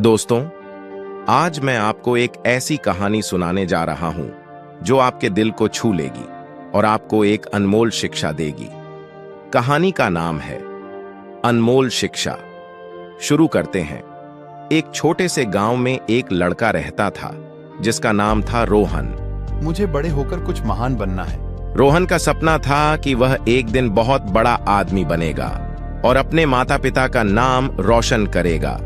दोस्तों, आज मैं आपको एक ऐसी कहानी सुनाने जा रहा हूं जो आपके दिल को छू लेगी और आपको एक अनमोल शिक्षा देगी। कहानी का नाम है अनमोल शिक्षा। शुरू करते हैं। एक छोटे से गांव में एक लड़का रहता था जिसका नाम था रोहन। मुझे बड़े होकर कुछ महान बनना है। रोहन का सपना था कि वह एक दिन बहुत बड़ा आदमी बनेगा और अपने माता पिता का नाम रोशन करेगा।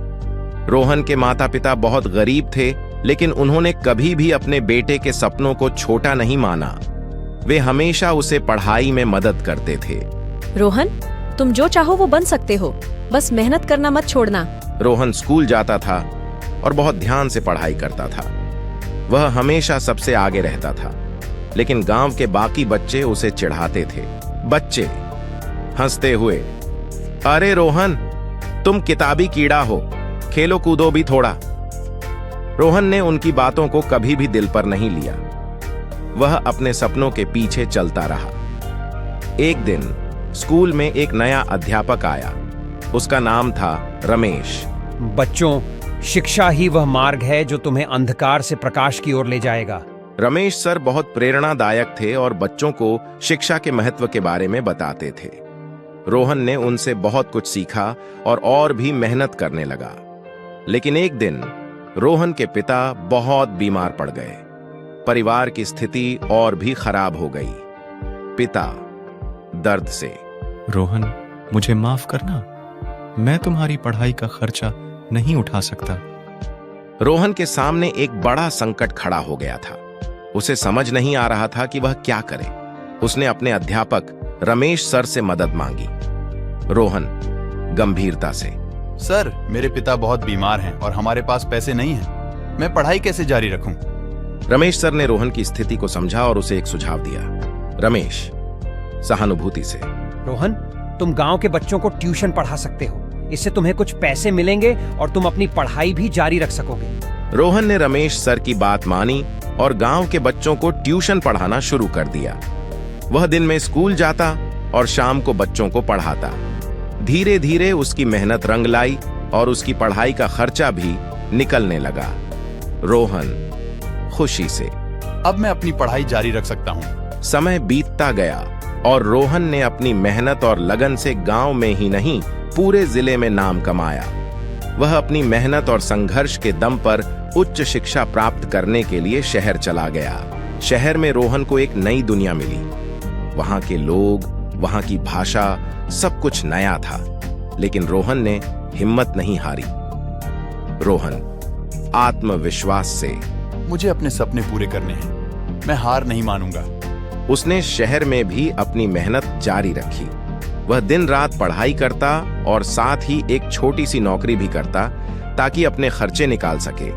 रोहन के माता पिता बहुत गरीब थे, लेकिन उन्होंने कभी भी अपने बेटे के सपनों को छोटा नहीं माना। वे हमेशा उसे पढ़ाई में मदद करते थे। रोहन, तुम जो चाहो वो बन सकते हो, बस मेहनत करना मत छोड़ना। रोहन स्कूल जाता था और बहुत ध्यान से पढ़ाई करता था। वह हमेशा सबसे आगे रहता था, लेकिन गांव के बाकी बच्चे उसे चिढ़ाते थे। बच्चे हंसते हुए, अरे रोहन, तुम किताबी कीड़ा हो, खेलो कूदो भी थोड़ा। रोहन ने उनकी बातों को कभी भी दिल पर नहीं लिया। वह अपने सपनों के पीछे चलता रहा। एक दिन स्कूल में एक नया अध्यापक आया। उसका नाम था रमेश। बच्चों, शिक्षा ही वह मार्ग है जो तुम्हें अंधकार से प्रकाश की ओर ले जाएगा। रमेश सर बहुत प्रेरणादायक थे और बच्चों को शिक्षा के महत्व के बारे में बताते थे। रोहन ने उनसे बहुत कुछ सीखा और भी मेहनत करने लगा। लेकिन एक दिन रोहन के पिता बहुत बीमार पड़ गए। परिवार की स्थिति और भी खराब हो गई। पिता दर्द से, रोहन, मुझे माफ करना, मैं तुम्हारी पढ़ाई का खर्चा नहीं उठा सकता। रोहन के सामने एक बड़ा संकट खड़ा हो गया था। उसे समझ नहीं आ रहा था कि वह क्या करे। उसने अपने अध्यापक रमेश सर से मदद मांगी। रोहन गंभीरता से, सर, मेरे पिता बहुत बीमार हैं और हमारे पास पैसे नहीं हैं। मैं पढ़ाई कैसे जारी रखूं? रमेश सर ने रोहन की स्थिति को समझा और उसे एक सुझाव दिया। रमेश सहानुभूति से, रोहन, तुम गांव के बच्चों को ट्यूशन पढ़ा सकते हो। इससे तुम्हें कुछ पैसे मिलेंगे और तुम अपनी पढ़ाई भी जारी रख सकोगे। रोहन ने रमेश सर की बात मानी और गांव के बच्चों को ट्यूशन पढ़ाना शुरू कर दिया। वह दिन में स्कूल जाता और शाम को बच्चों को पढ़ाता। धीरे धीरे उसकी मेहनत रंग लाई और उसकी पढ़ाई का खर्चा भी निकलने लगा। रोहन खुशी से, अब मैं अपनी पढ़ाई जारी रख सकता हूं। समय बीतता गया और रोहन ने अपनी मेहनत और लगन से गांव में ही नहीं, पूरे जिले में नाम कमाया। वह अपनी मेहनत और संघर्ष के दम पर उच्च शिक्षा प्राप्त करने के लिए शहर चला गया। शहर में रोहन को एक नई दुनिया मिली। वहां के लोग, वहां की भाषा, सब कुछ नया था, लेकिन रोहन ने हिम्मत नहीं हारी। रोहन आत्मविश्वास से, मुझे अपने सपने पूरे करने हैं, मैं हार नहीं मानूंगा। उसने शहर में भी अपनी मेहनत जारी रखी। वह दिन रात पढ़ाई करता और साथ ही एक छोटी सी नौकरी भी करता ताकि अपने खर्चे निकाल सके।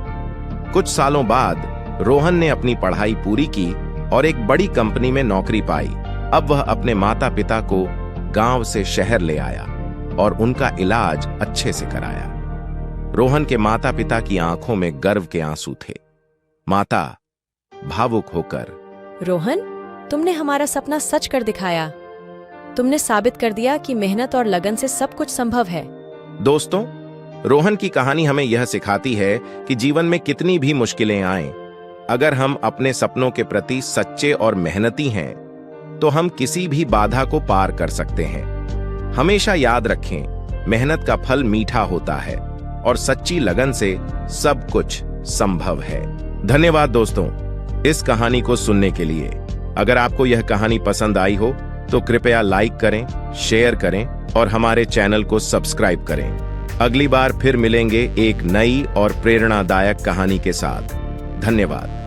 कुछ सालों बाद रोहन ने अपनी पढ़ाई पूरी की और एक बड़ी कंपनी में नौकरी पाई। अब वह अपने माता पिता को गांव से शहर ले आया और उनका इलाज अच्छे से कराया। रोहन के माता पिता की आंखों में गर्व के आंसू थे। माता भावुक होकर, रोहन, तुमने हमारा सपना सच कर दिखाया। तुमने साबित कर दिया कि मेहनत और लगन से सब कुछ संभव है। दोस्तों, रोहन की कहानी हमें यह सिखाती है कि जीवन में कितनी भी मुश्किलें आएं, अगर हम अपने सपनों के प्रति सच्चे और मेहनती हैं तो हम किसी भी बाधा को पार कर सकते हैं। हमेशा याद रखें, मेहनत का फल मीठा होता है और सच्ची लगन से सब कुछ संभव है। धन्यवाद दोस्तों इस कहानी को सुनने के लिए। अगर आपको यह कहानी पसंद आई हो तो कृपया लाइक करें, शेयर करें और हमारे चैनल को सब्सक्राइब करें। अगली बार फिर मिलेंगे एक नई और प्रेरणादायक कहानी के साथ। धन्यवाद।